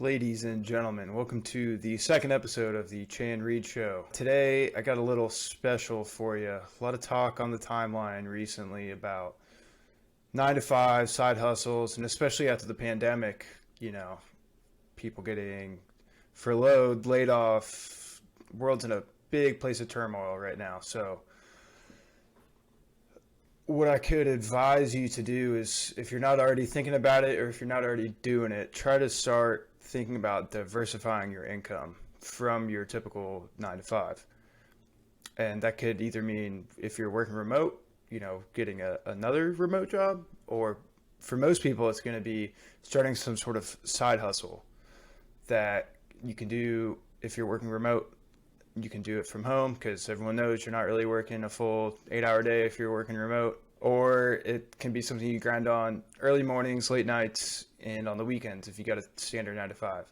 Ladies and gentlemen, welcome to the second episode of the Chan Reed Show. Today, I got a little special for you. A lot of talk on the timeline recently about 9 to 5 side hustles, and especially after the pandemic, people getting furloughed, laid off. World's in a big place of turmoil right now. So, what I could advise you to do is, if you're not already thinking about it or if you're not already doing it, try to start thinking about diversifying your income from your typical 9 to 5. And that could either mean, if you're working remote, getting another remote job, or for most people, it's going to be starting some sort of side hustle that you can do. If you're working remote, you can do it from home because everyone knows you're not really working a full 8-hour day if you're working remote. Or it can be something you grind on early mornings, late nights, and on the weekends if you got a standard 9 to 5.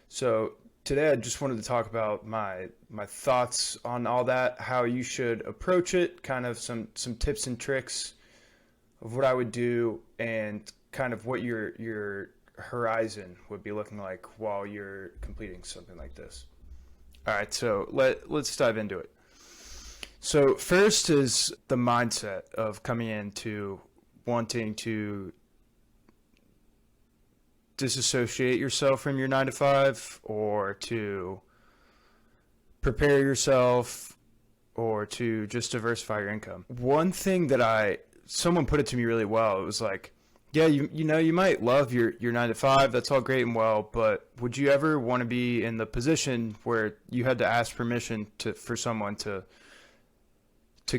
So today I just wanted to talk about my thoughts on all that, how you should approach it, kind of some tips and tricks of what I would do, and kind of what your horizon would be looking like while you're completing something like this. All right, so let's dive into it. So first is the mindset of coming into wanting to disassociate yourself from your 9 to 5, or to prepare yourself, or to just diversify your income. One thing that someone put it to me really well. It was like, yeah, you might love your 9 to 5. That's all great and well, but would you ever want to be in the position where you had to ask permission for someone to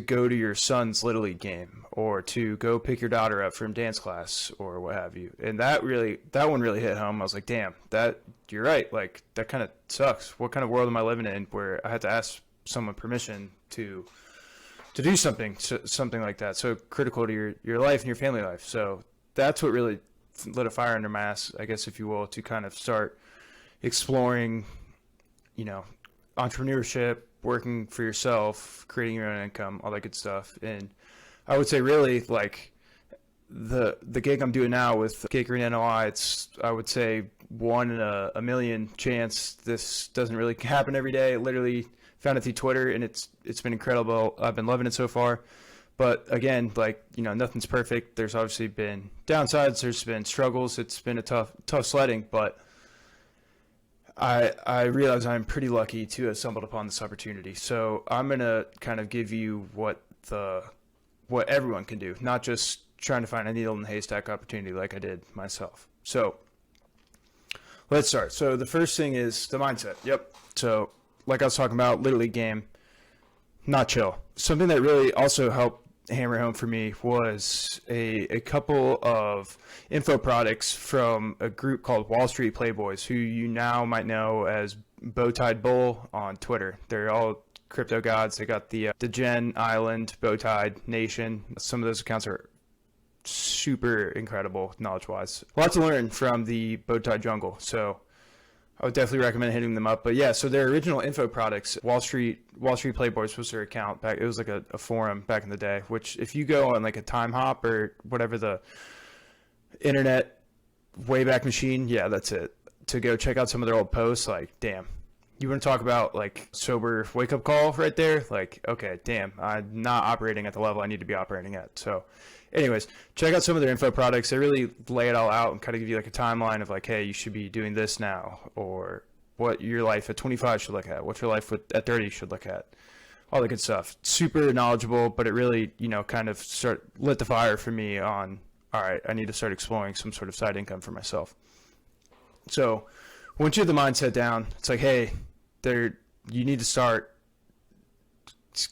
go to your son's Little League game, or to go pick your daughter up from dance class, or what have you? And that one really hit home. I was like, damn, you're right. Like, that kind of sucks. What kind of world am I living in where I had to ask someone permission to do something like that? So critical to your life and your family life. So that's what really lit a fire under my ass, I guess, if you will, to kind of start exploring, entrepreneurship, working for yourself, creating your own income, all that good stuff. And I would say really, like, the gig I'm doing now with Gig Green NOI, it's, I would say, 1 in a million chance this doesn't really happen every day. I literally found it through Twitter, and it's been incredible. I've been loving it so far. But again, like, nothing's perfect. There's obviously been downsides. There's been struggles. It's been a tough sledding, but I realize I'm pretty lucky to have stumbled upon this opportunity. So I'm going to kind of give you what everyone can do, not just trying to find a needle in the haystack opportunity like I did myself. So let's start. So the first thing is the mindset. Yep. So like I was talking about, Little League game, not chill. Something that really also helped hammer home for me was a couple of info products from a group called Wall Street Playboys, who you now might know as Bowtied Bull on Twitter. They're all crypto gods. They got the Gen Island, Bowtied Nation. Some of those accounts are super incredible knowledge-wise. Lots to learn from the Bowtied jungle. So I would definitely recommend hitting them up. But yeah, so their original info products, Wall Street Playboys was their account back. It was like a forum back in the day, which if you go on like a time hop or whatever the internet wayback machine, yeah, that's it. To go check out some of their old posts, like, damn, you want to talk about like sober wake up call right there? Like, okay, damn, I'm not operating at the level I need to be operating at. So anyways, check out some of their info products. They really lay it all out and kind of give you like a timeline of like, hey, you should be doing this now, or what your life at 25 should look at, what your life at 30 should look at, all the good stuff. Super knowledgeable, but it really, kind of lit the fire for me on, all right, I need to start exploring some sort of side income for myself. So once you have the mindset down, it's like, hey, you need to start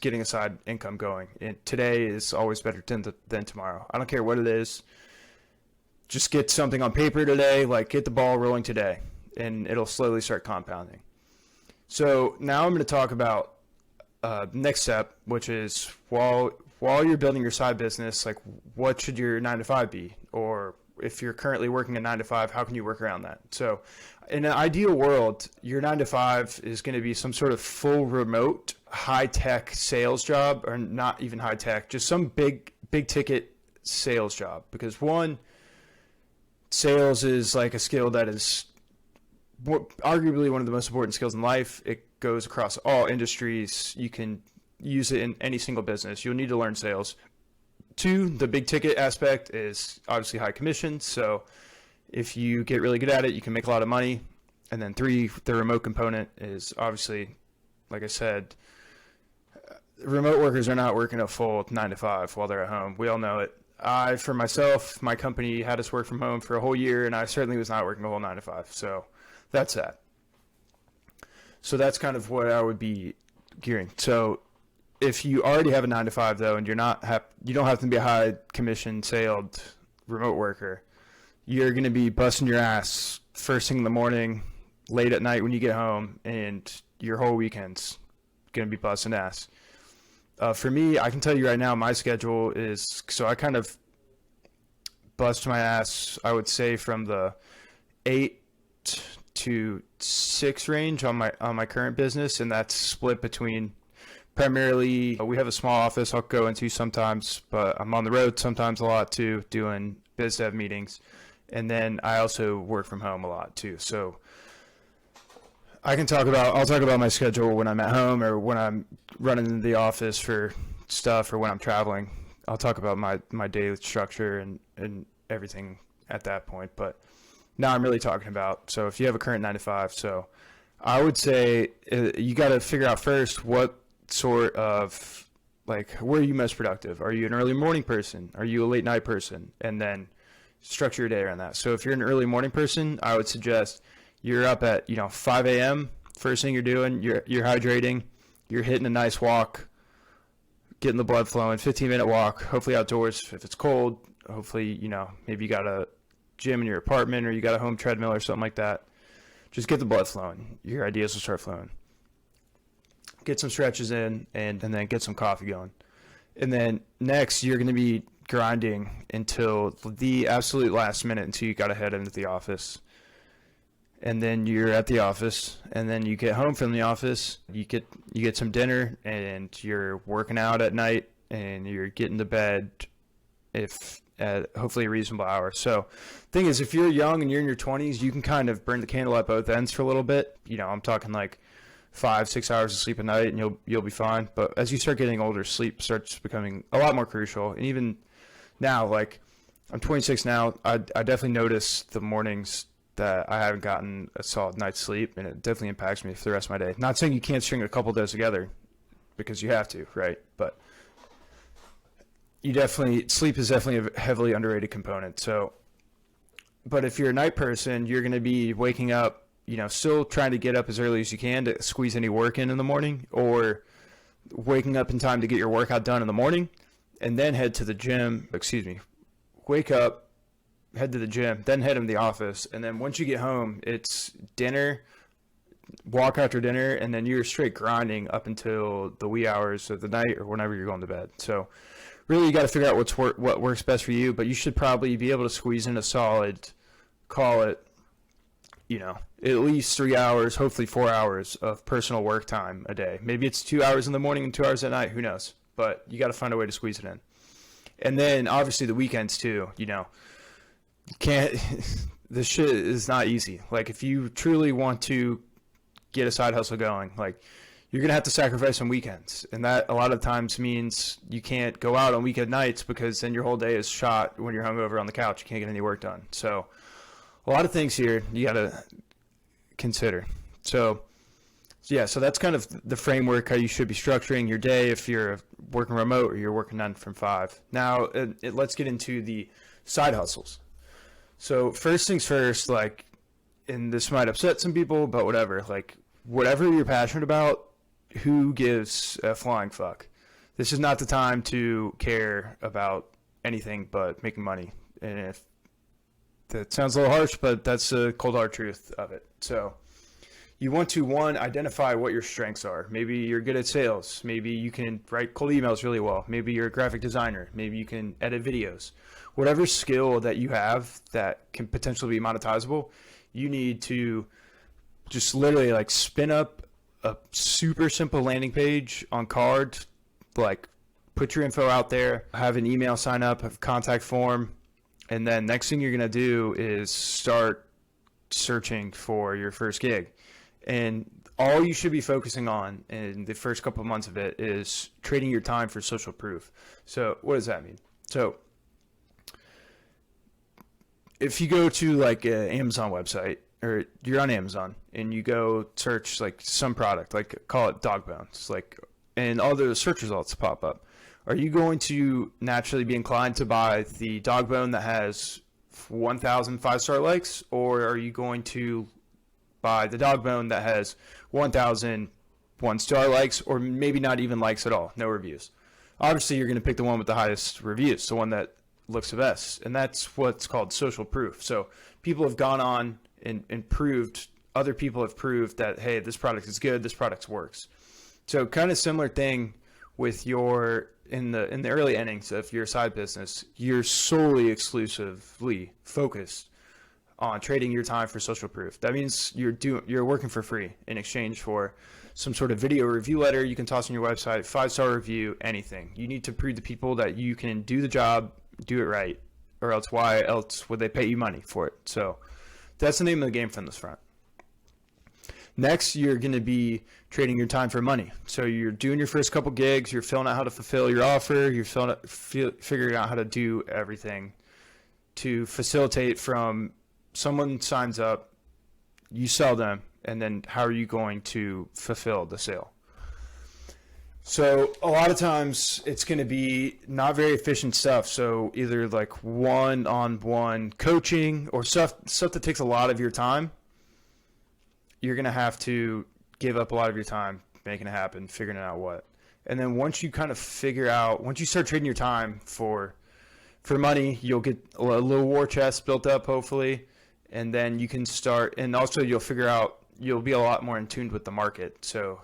getting a side income going. And today is always better than tomorrow. I don't care what it is. Just get something on paper today, like get the ball rolling today, and it'll slowly start compounding. So now I'm going to talk about next step, which is while you're building your side business, like what should your 9 to 5 be? Or if you're currently working a 9 to 5, how can you work around that? So in an ideal world, your 9 to 5 is going to be some sort of full remote, high-tech sales job, or not even high-tech, just some big ticket sales job. Because one, sales is like a skill that is arguably one of the most important skills in life. It goes across all industries. You can use it in any single business. You'll need to learn sales. Two, the big ticket aspect is obviously high commission. So if you get really good at it, you can make a lot of money. And then three, the remote component is obviously, like I said, remote workers are not working a full 9 to 5 while they're at home. We all know it. For myself, my company had us work from home for a whole year, and I certainly was not working a whole 9 to 5. So that's that. So that's kind of what I would be gearing. So if you already have a 9 to 5 though, and you don't have to be a high commission saled remote worker, you're going to be busting your ass first thing in the morning, late at night when you get home, and your whole weekend's going to be busting ass. For me, I can tell you right now, my schedule is, so I kind of bust my ass, I would say, from the 8 to 6 range on my current business, and that's split between primarily, we have a small office I'll go into sometimes, but I'm on the road sometimes a lot too, doing biz dev meetings, and then I also work from home a lot too. So I'll talk about my schedule when I'm at home or when I'm running into the office for stuff or when I'm traveling. I'll talk about my daily structure and everything at that point. But now I'm really talking about, so if you have a current 9 to 5, so I would say you got to figure out first what sort of, like, where are you most productive? Are you an early morning person? Are you a late night person? And then structure your day around that. So if you're an early morning person, I would suggest you're up at 5 a.m. First thing you're doing, you're hydrating, you're hitting a nice walk, getting the blood flowing, 15-minute walk, hopefully outdoors if it's cold. Hopefully, maybe you got a gym in your apartment or you got a home treadmill or something like that. Just get the blood flowing. Your ideas will start flowing. Get some stretches in and then get some coffee going. And then next, you're going to be grinding until the absolute last minute until you got to head into the office. And then you're at the office, and then you get home from the office, you get some dinner, and you're working out at night, and you're getting to bed if at hopefully a reasonable hour. So thing is, if you're young and you're in your 20s, you can kind of burn the candle at both ends for a little bit. I'm talking like 5-6 hours of sleep a night, and you'll be fine. But as you start getting older, sleep starts becoming a lot more crucial. And even now, like, I'm 26 now, I definitely notice the mornings that I haven't gotten a solid night's sleep, and it definitely impacts me for the rest of my day. Not saying you can't string a couple days together, because you have to, right? But sleep is definitely a heavily underrated component. So, but if you're a night person, you're going to be waking up, still trying to get up as early as you can to squeeze any work in the morning, or waking up in time to get your workout done in the morning, and then head to the gym. Wake up, head to the gym, then head in the office, and then once you get home, it's dinner, walk after dinner, and then you're straight grinding up until the wee hours of the night or whenever you're going to bed. So really, you got to figure out what works best for you, but you should probably be able to squeeze in a solid, call it, at least 3 hours, hopefully 4 hours of personal work time a day. Maybe it's 2 hours in the morning and 2 hours at night, who knows? But you got to find a way to squeeze it in. And then obviously the weekends too, this shit is not easy. Like, if you truly want to get a side hustle going, like, you're going to have to sacrifice some weekends. And that a lot of times means you can't go out on weekend nights, because then your whole day is shot when you're hungover on the couch. You can't get any work done. So a lot of things here you got to consider. So that's kind of the framework how you should be structuring your day if you're working remote or you're working 9 from 5. Now, let's get into the side hustles. So first things first, like, and this might upset some people, but whatever, like, whatever you're passionate about, who gives a flying fuck? This is not the time to care about anything but making money. And if that sounds a little harsh, but that's the cold hard truth of it. So you want to, one, identify what your strengths are. Maybe you're good at sales. Maybe you can write cold emails really well. Maybe you're a graphic designer. Maybe you can edit videos. Whatever skill that you have that can potentially be monetizable, you need to just literally, like, spin up a super simple landing page on Card, like, put your info out there, have an email sign up, have a contact form, and then next thing you're going to do is start searching for your first gig. And all you should be focusing on in the first couple of months of it is trading your time for social proof. So what does that mean? So if you go to like an Amazon website, or you're on Amazon and you go search like some product, like call it dog bones, like, and all the search results pop up, are you going to naturally be inclined to buy the dog bone that has 1,000 5-star likes, or are you going to buy the dog bone that has 1,000 1-star likes, or maybe not even likes at all, no reviews? Obviously, you're going to pick the one with the highest reviews, the one that looks the best, and that's what's called social proof. So people have gone on and proved, other people have proved that, hey, this product is good, this product works. So kind of similar thing with your, in the early innings of your side business, you're solely exclusively focused on trading your time for social proof. That means you're working for free in exchange for some sort of video review letter you can toss on your website, 5-star review, anything. You need to prove to people that you can do the job, do it right, or else why else would they pay you money for it? So that's the name of the game from this front. Next, you're going to be trading your time for money. So you're doing your first couple gigs, you're filling out how to fulfill your offer, you're figuring out how to do everything to facilitate from someone signs up, you sell them, and then how are you going to fulfill the sale? So a lot of times it's going to be not very efficient stuff. So either like one-on-one coaching or stuff that takes a lot of your time. You're going to have to give up a lot of your time making it happen, figuring out what. And then once you kind of figure out, once you start trading your time for money, you'll get a little war chest built up, hopefully. And then you can start, and also you'll figure out, you'll be a lot more in tune with the market. So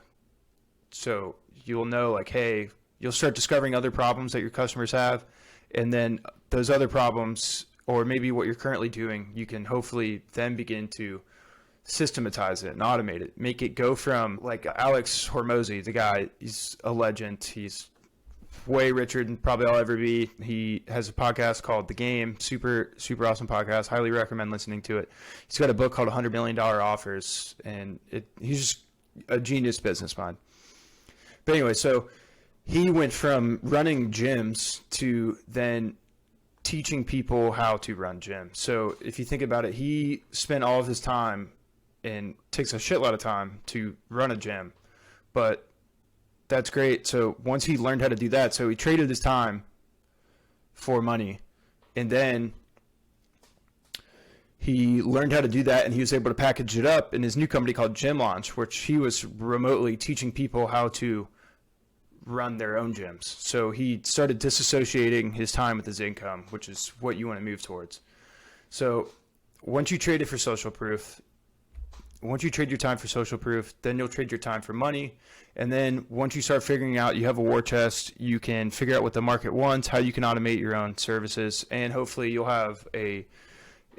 you'll know, like, hey, you'll start discovering other problems that your customers have. And then those other problems, or maybe what you're currently doing, you can hopefully then begin to systematize it and automate it. Make it go from, like, Alex Hormozy, the guy, he's a legend. He's way richer than probably I'll ever be. He has a podcast called The Game, super awesome podcast. Highly recommend listening to it. He's got a book called $100 Million Offers, and he's just a genius business mind. But anyway, so he went from running gyms to then teaching people how to run gyms. So if you think about it, he spent all of his time, and takes a shitload of time to run a gym, but that's great. So once he learned how to do that, so he traded his time for money, and then he learned how to do that, and he was able to package it up in his new company called Gym Launch, which he was remotely teaching people how to run their own gyms. So he started disassociating his time with his income, which is what you want to move towards. So once you trade it for social proof, once you trade your time for social proof, then you'll trade your time for money. And then once you start figuring out you have a war chest, you can figure out what the market wants, how you can automate your own services, and hopefully you'll have a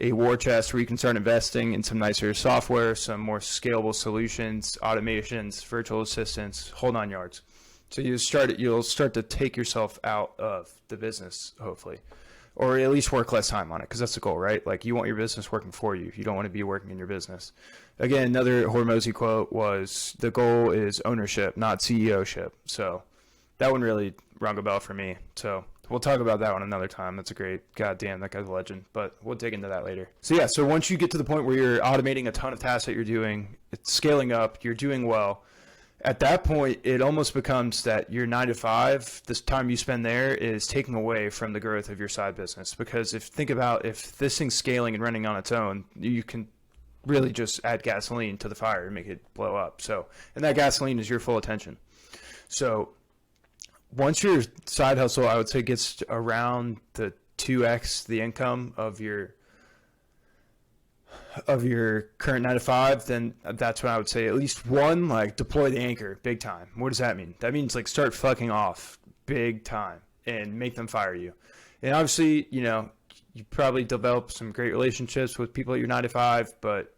war chest where you can start investing in some nicer software, some more scalable solutions, automations, virtual assistants, whole nine yards. So you'll start to take yourself out of the business, hopefully, or at least work less time on it, because that's the goal, right? Like, you want your business working for you. You don't want to be working in your business. Again, another Hormozy quote was, the goal is ownership, not CEO-ship. So that one really rung a bell for me. So we'll talk about that one another time. That's a great, goddamn, that guy's a legend. But we'll dig into that later. So yeah, so once you get to the point where you're automating a ton of tasks that you're doing, it's scaling up, you're doing well, at that point, it almost becomes that your 9 to 5, this time you spend there, is taking away from the growth of your side business. Because think about if this thing's scaling and running on its own, you can really just add gasoline to the fire and make it blow up. So, and that gasoline is your full attention. So once your side hustle, I would say, gets around the 2x the income of your current 9 to 5, then that's when I would say at least one, like, deploy the anchor big time. What does that mean? That means, like, start fucking off big time and make them fire you. And obviously, you know, you probably develop some great relationships with people at your 9 to 5, but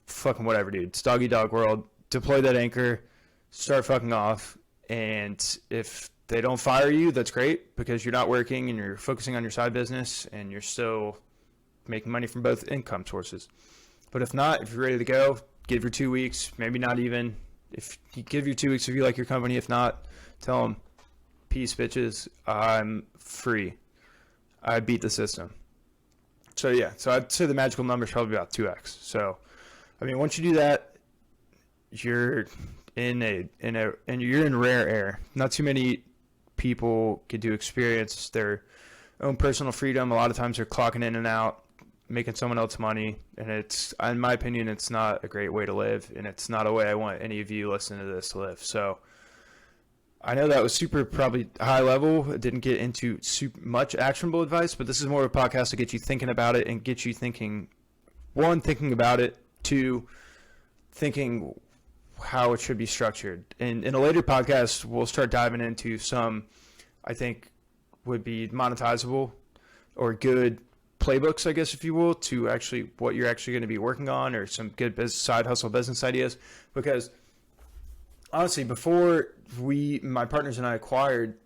fucking whatever, dude. It's dog eat dog world. Deploy that anchor, start fucking off. And if they don't fire you, that's great, because you're not working and you're focusing on your side business and you're still making money from both income sources. But if not, if you're ready to go, give your 2 weeks, maybe not even. If you give your 2 weeks if you like your company. If not, tell them, peace, bitches, I'm free. I beat the system. So, yeah, so I'd say the magical number is probably about 2x. So, I mean, once you do that, you're you're in rare air. Not too many people get to experience their own personal freedom. A lot of times they're clocking in and out, making someone else money, and it's, in my opinion, it's not a great way to live, and it's not a way I want any of you listening to this to live. So I know that was super probably high level. It didn't get into much actionable advice, but this is more of a podcast to get you thinking about it and get you thinking, one, thinking about it, two, thinking how it should be structured. And in a later podcast, we'll start diving into some, I think, would be monetizable or good playbooks, I guess, if you will, to actually what you're actually going to be working on, or some good side hustle business ideas. Because honestly, before my partners and I acquired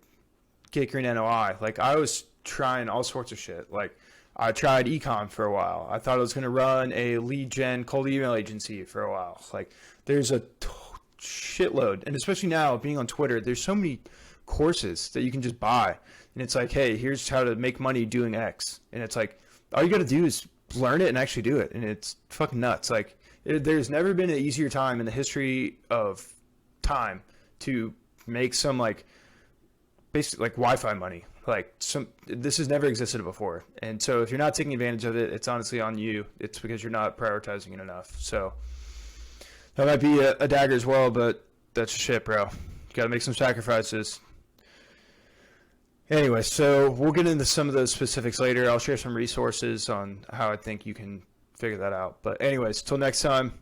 Get Green NOI, like, I was trying all sorts of shit. Like, I tried ecom for a while. I thought I was going to run a lead gen cold email agency for a while. Like, there's a shitload, and especially now being on Twitter, there's so many courses that you can just buy, and it's like, hey, here's how to make money doing X, and it's like, all you got to do is learn it and actually do it, and it's fucking nuts. Like, there's never been an easier time in the history of time to make some, like, basically like Wi-Fi money. Like, this has never existed before, and so if you're not taking advantage of it, it's honestly on you. It's because you're not prioritizing it enough. So that might be a dagger as well, but that's shit, bro. You gotta make some sacrifices. Anyway, so we'll get into some of those specifics later. I'll share some resources on how I think you can figure that out. But anyways, till next time,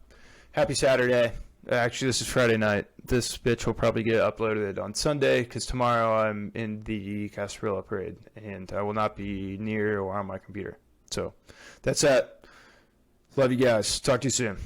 happy Saturday. Actually, this is Friday night. This bitch will probably get uploaded on Sunday, because tomorrow I'm in the Casparilla parade, and I will not be near or on my computer. So that's that. Love you guys. Talk to you soon.